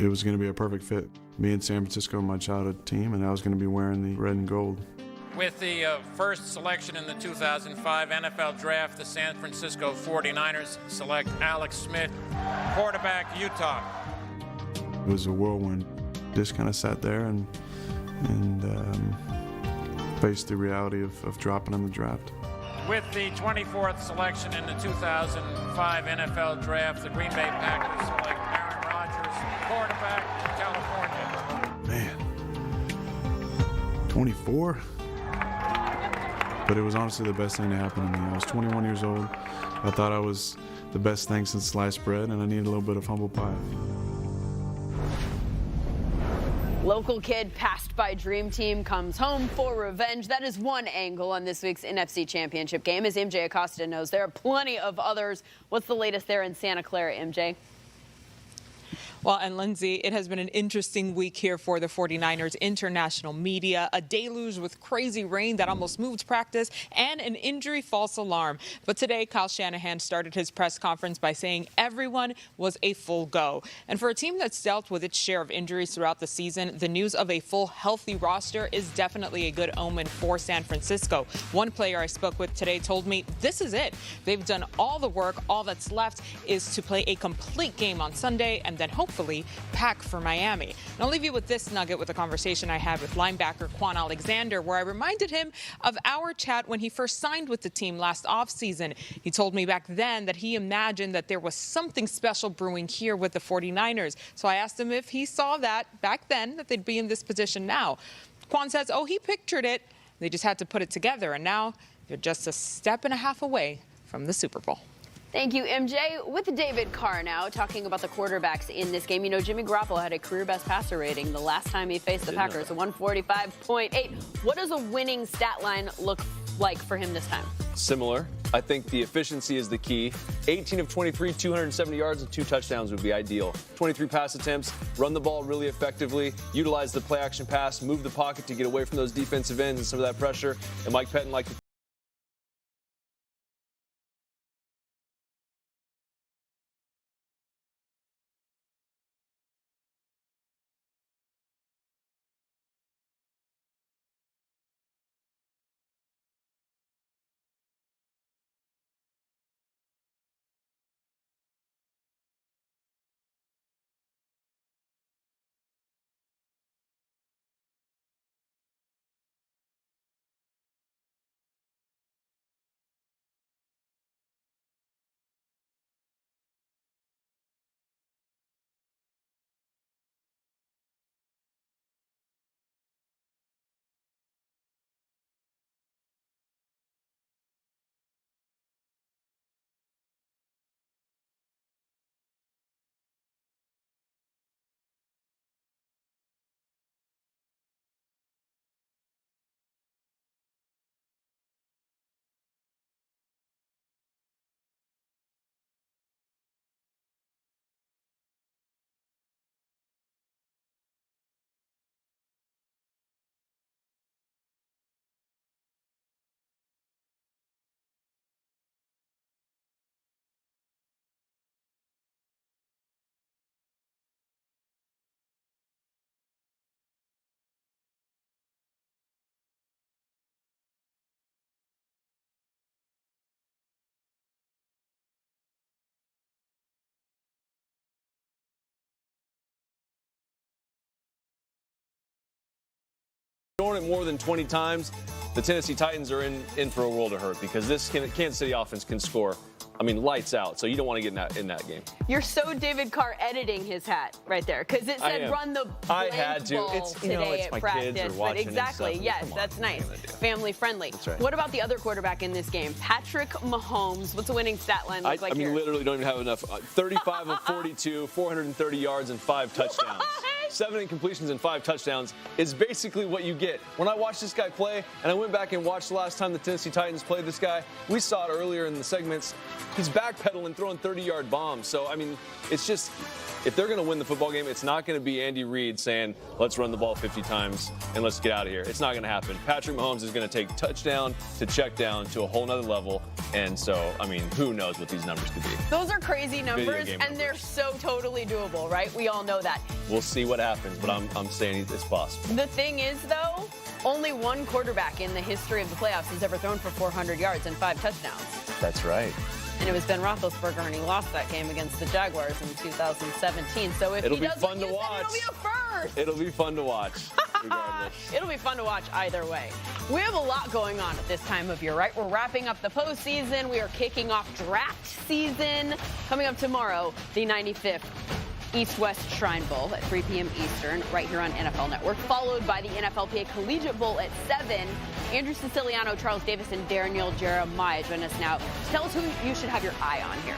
It was going to be a perfect fit. Me and San Francisco, my childhood team, and I was going to be wearing the red and gold. With the first selection in the 2005 NFL Draft, the San Francisco 49ers select Alex Smith, quarterback, Utah. It was a whirlwind. Just kind of sat there and faced the reality of dropping in the draft. With the 24th selection in the 2005 NFL Draft, the Green Bay Packers select Aaron Rodgers, quarterback, California. Man, 24? But it was honestly the best thing to happen to me. I was 21 years old. I thought I was the best thing since sliced bread, and I needed a little bit of humble pie. Local kid passed by Dream Team comes home for revenge. That is one angle on this week's NFC Championship game. As MJ Acosta knows, there are plenty of others. What's the latest there in Santa Clara, MJ? Well, and Lindsay, it has been an interesting week here for the 49ers international media. A deluge with crazy rain that almost moved practice and an injury false alarm. But today, Kyle Shanahan started his press conference by saying everyone was a full go. And for a team that's dealt with its share of injuries throughout the season, the news of a full healthy roster is definitely a good omen for San Francisco. One player I spoke with today told me this is it. They've done all the work. All that's left is to play a complete game on Sunday and then hopefully pack for Miami. And I'll leave you with this nugget with a conversation I had with linebacker Quan Alexander, where I reminded him of our chat when he first signed with the team last offseason. He told me back then that he imagined that there was something special brewing here with the 49ers. So I asked him if he saw that back then, that they'd be in this position now. Quan says, oh, he pictured it. They just had to put it together. And now they're just a step and a half away from the Super Bowl. Thank you, MJ. With David Carr now, talking about the quarterbacks in this game. You know, Jimmy Garoppolo had a career best passer rating the last time he faced the Packers, a 145.8. What does a winning stat line look like for him this time? Similar. I think the efficiency is the key. 18 of 23, 270 yards and 2 touchdowns would be ideal. 23 pass attempts, run the ball really effectively, utilize the play action pass, move the pocket to get away from those defensive ends and some of that pressure. And Mike Pettin liked to throwing it more than 20 times, the Tennessee Titans are in for a world of hurt because this Kansas City offense can score, I mean, lights out. So you don't want to get in that game. You're so David Carr editing his hat right there because it said run the blank ball it's, today it's at practice. But exactly, yes, that's nice. Family friendly. That's right. What about the other quarterback in this game? Patrick Mahomes. What's a winning stat line look like I mean, here? literally don't even have enough. 35 of 42, 430 yards and 5 touchdowns. What? 7 incompletions and 5 touchdowns is basically what you get. When I watched this guy play, and I went back and watched the last time the Tennessee Titans played this guy, we saw it earlier in the segments. He's backpedaling, throwing 30-yard bombs. So, I mean, it's just, if they're going to win the football game, it's not going to be Andy Reid saying, let's run the ball 50 times and let's get out of here. It's not going to happen. Patrick Mahomes is going to take touchdown to check down to a whole nother level. And so, I mean, who knows what these numbers could be. Those are crazy numbers, game and they're so totally doable, right? We all know that. We'll see what happens, but I'm saying it's possible. The thing is, though, only one quarterback in the history of the playoffs has ever thrown for 400 yards and 5 touchdowns. That's right. And it was Ben Roethlisberger, and he lost that game against the Jaguars in 2017. So if It'll he be does fun what to you watch. said, it'll be a first. It'll be fun to watch, regardless. It'll be fun to watch either way. We have a lot going on at this time of year, right? We're wrapping up the postseason. We are kicking off draft season. Coming up tomorrow, the 95th East-West Shrine Bowl at 3 p.m. Eastern, right here on NFL Network, followed by the NFLPA Collegiate Bowl at 7. Andrew Siciliano, Charles Davis, and Daniel Jeremiah join us now. Tell us who you should have your eye on here.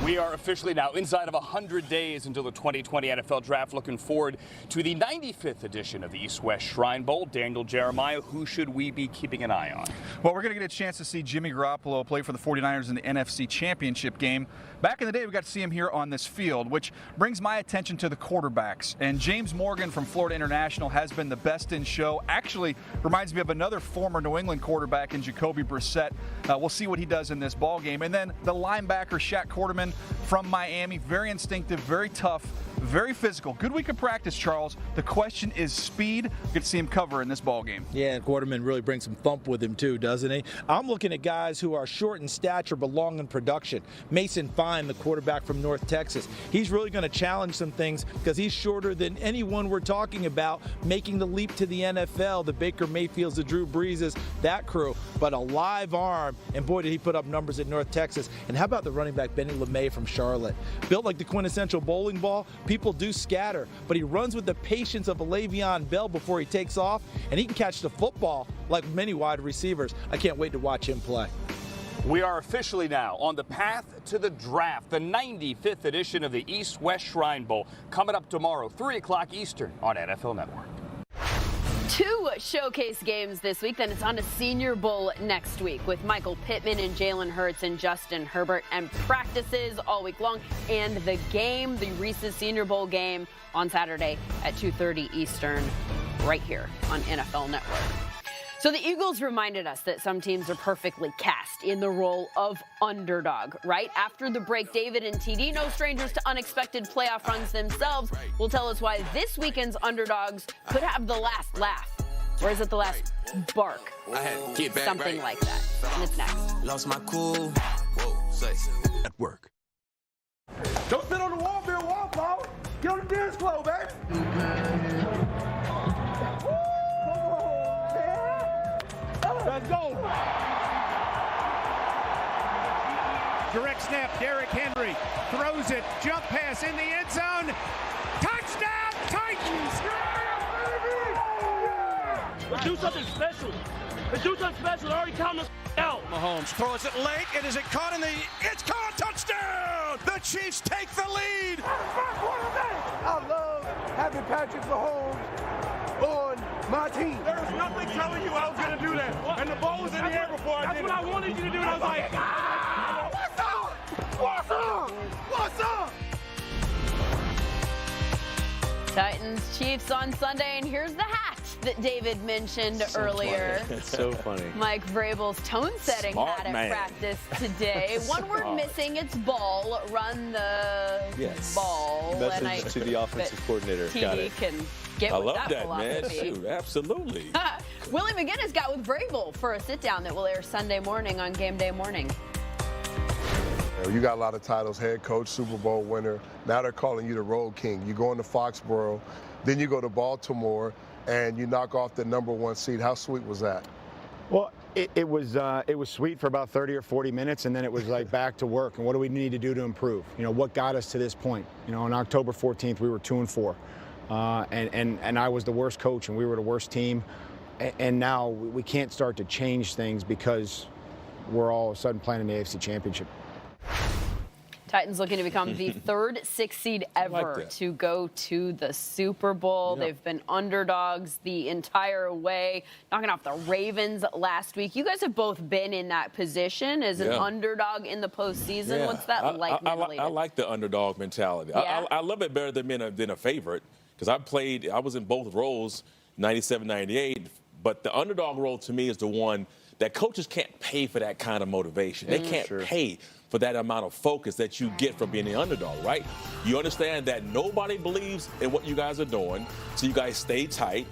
We are officially now inside of 100 days until the 2020 NFL Draft. Looking forward to the 95th edition of the East-West Shrine Bowl. Daniel Jeremiah, who should we be keeping an eye on? Well, we're going to get a chance to see Jimmy Garoppolo play for the 49ers in the NFC Championship game. Back in the day, we got to see him here on this field, which brings my attention to the quarterbacks. And James Morgan from Florida International has been the best in show. Actually, reminds me of another former New England quarterback in Jacoby Brissett. We'll see what he does in this ball game. And then the linebacker, Shaq Quarterman from Miami, very instinctive, very tough, very physical. Good week of practice, Charles. The question is speed. Good to see him cover in this ball game. Yeah, and Quarterman really brings some thump with him too, doesn't he? I'm looking at guys who are short in stature but long in production. Mason Fine, the quarterback from North Texas. He's really going to challenge some things because he's shorter than anyone we're talking about making the leap to the NFL, the Baker Mayfields, the Drew Breeses, that crew. But a live arm, and boy, did he put up numbers at North Texas. And how about the running back Benny LeMay from Charlotte? Built like the quintessential bowling ball, people do scatter, but he runs with the patience of a Le'Veon Bell before he takes off, and he can catch the football like many wide receivers. I can't wait to watch him play. We are officially now on the path to the draft, the 95th edition of the East-West Shrine Bowl, coming up tomorrow, 3 o'clock Eastern on NFL Network. 2 showcase games this week, then it's on to Senior Bowl next week with Michael Pittman and Jalen Hurts and Justin Herbert, and practices all week long, and the game, the Reese's Senior Bowl game on Saturday at 2:30 Eastern right here on NFL Network. So the Eagles reminded us that some teams are perfectly cast in the role of underdog, right? After the break, David and TD, no strangers to unexpected playoff runs themselves, will tell us why this weekend's underdogs could have the last laugh. Or is it the last bark? I had to get back Something right. like that. And it's next. Lost my cool. Whoa, say. At work. Don't sit on the wall, Bill Wallflower. Get on the dance floor, baby. Let's go. Direct snap, Derrick Henry throws it, jump pass in the end zone. Touchdown, Titans! Let's do something special. Let's do something special. Already counting us out. Mahomes throws it late, and is it caught in the... It's caught, touchdown! The Chiefs take the lead! I love having Patrick Mahomes on my team. There's nothing telling you I was going to do that. And the ball was in the air before I did it. That's what I wanted you to do, and I was like... What's up? What's up? What's up? Titans, Chiefs on Sunday, and here's the hat that David mentioned earlier. That's so funny. Mike Vrabel's tone-setting hat at practice today. One word missing, it's ball. Run the ball. Message to the offensive coordinator. Got TD it. can get with that philosophy. Man. Shoot, absolutely. Willie McGinnis got with Vrabel for a sit-down that will air Sunday morning on Game Day Morning. You got a lot of titles, head coach, Super Bowl winner. Now they're calling you the Road King. You go into Foxborough, then you go to Baltimore, and you knock off the #1 seed. How sweet was that? Well, it was sweet for about 30 or 40 minutes, and then it was like back to work. And what do we need to do to improve? You know, what got us to this point? You know, on October 14th, we were 2-4, and I was the worst coach, and we were the worst team. And now we can't start to change things because we're all of a sudden playing in the AFC Championship. Titans looking to become the third 6 seed ever to go to the Super Bowl. Yeah. They've been underdogs the entire way, knocking off the Ravens last week. You guys have both been in that position as an underdog in the postseason. Yeah. What's that like mentally? I like the underdog mentality. Yeah. I love it better than a favorite because I was in both roles, 97, 98. But the underdog role to me is the one that coaches can't pay for that kind of motivation. They can't pay for that amount of focus that you get from being the underdog, right? You understand that nobody believes in what you guys are doing, so you guys stay tight.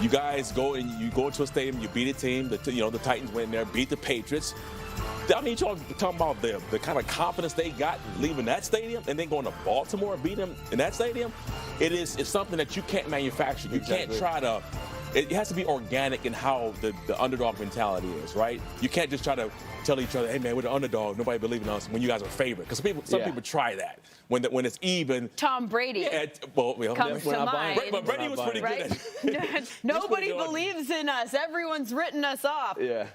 You guys go into a stadium, you beat a team. The Titans went in there, beat the Patriots. I mean, you're talking about the kind of confidence they got leaving that stadium and then going to Baltimore and beating them in that stadium. It's something that you can't manufacture. You can't try to. It has to be organic in how the underdog mentality is, right? You can't just try to tell each other, hey, man, we're the underdog. Nobody believes in us when you guys are favorite. Because some people try that when it's even. Tom Brady comes to mind. But Brady was pretty good at it. Nobody believes in us. Everyone's written us off. Yeah.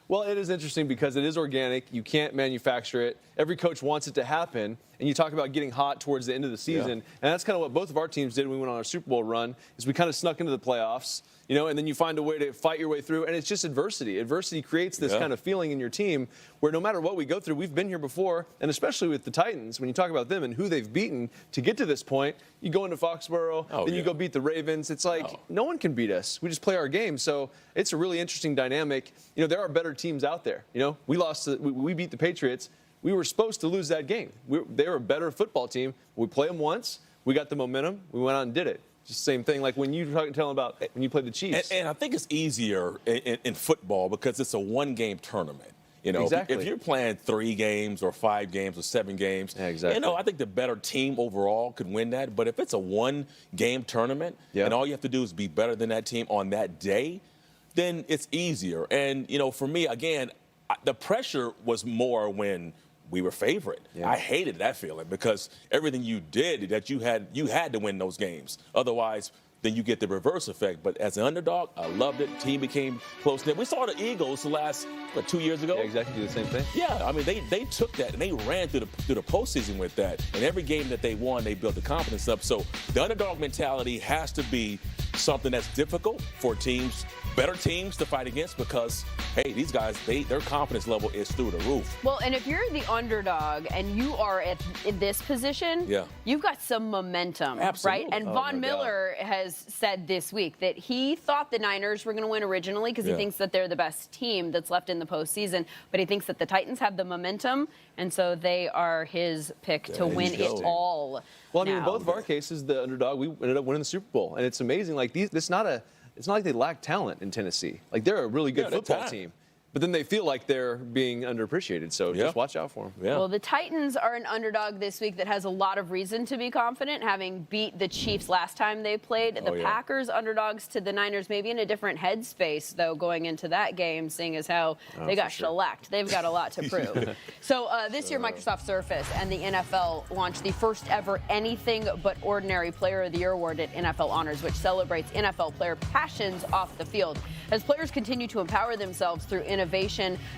Well, it is interesting because it is organic. You can't manufacture it. Every coach wants it to happen. And you talk about getting hot towards the end of the season. And that's kind of what both of our teams did when we went on our Super Bowl run, is we kind of snuck into the playoffs, and then you find a way to fight your way through. And it's just adversity. Adversity creates this kind of feeling in your team where no matter what we go through, we've been here before. And especially with the Titans, when you talk about them and who they've beaten to get to this point, you go into Foxborough, then you go beat the Ravens. It's like no one can beat us. We just play our game. So it's a really interesting dynamic. There are better teams out there. We beat the Patriots. We were supposed to lose that game. They were a better football team. We played them once. We got the momentum. We went out and did it. Just the same thing like when you tell about when you played the Chiefs. And I think it's easier in football because it's a one-game tournament. Exactly. If you're playing 3 games or 5 games or 7 games, I think the better team overall could win that. But if it's a one-game tournament and all you have to do is be better than that team on that day, then it's easier. And, for me, again, the pressure was more when we were favorite. I hated that feeling because everything you did, that you had to win those games. Otherwise, then you get the reverse effect. But as an underdog, I loved it. Team became close-knit. We saw the Eagles the last, 2 years ago? Yeah, exactly, do the same thing. Yeah, I mean, they took that and they ran through the postseason with that. And every game that they won, they built the confidence up. So the underdog mentality has to be something that's difficult for teams, better teams to fight against because, hey, these guys, their confidence level is through the roof. Well, and if you're the underdog and you are in this position, you've got some momentum, right? And Von Miller has said this week that he thought the Niners were going to win originally because he thinks that they're the best team that's left in the postseason, but he thinks that the Titans have the momentum, and so they are his pick to win it all. Well, I mean, in both of our cases, the underdog, we ended up winning the Super Bowl, and it's amazing. Like it's not like they lack talent in Tennessee. Like they're a really good football team. But then they feel like they're being underappreciated, so just watch out for them. Well, the Titans are an underdog this week that has a lot of reason to be confident, having beat the Chiefs last time they played. The Packers underdogs to the Niners, maybe in a different headspace, though, going into that game, seeing as how they got shellacked. They've got a lot to prove. So this year, Microsoft Surface and the NFL launched the first ever Anything But Ordinary Player of the Year award at NFL Honors, which celebrates NFL player passions off the field. As players continue to empower themselves through innovation,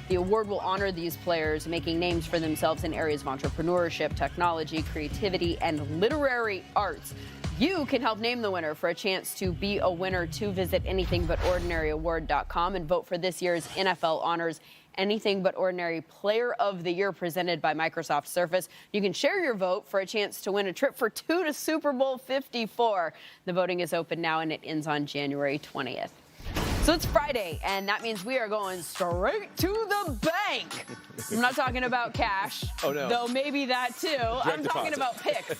the award will honor these players, making names for themselves in areas of entrepreneurship, technology, creativity, and literary arts. You can help name the winner. For a chance to be a winner, to visit anythingbutordinaryaward.com and vote for this year's NFL Honors Anything But Ordinary Player of the Year presented by Microsoft Surface. You can share your vote for a chance to win a trip for 2 to Super Bowl 54. The voting is open now and it ends on January 20th. So it's Friday, and that means we are going straight to the bank. I'm not talking about cash, though maybe that too. I'm talking about picks,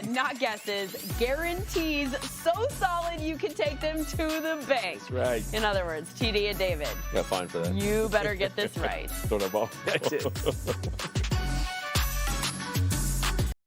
not guesses. Guarantees so solid you can take them to the bank. That's right. In other words, TD and David. Got fined for that. You better get this right. Throw that ball. That's it.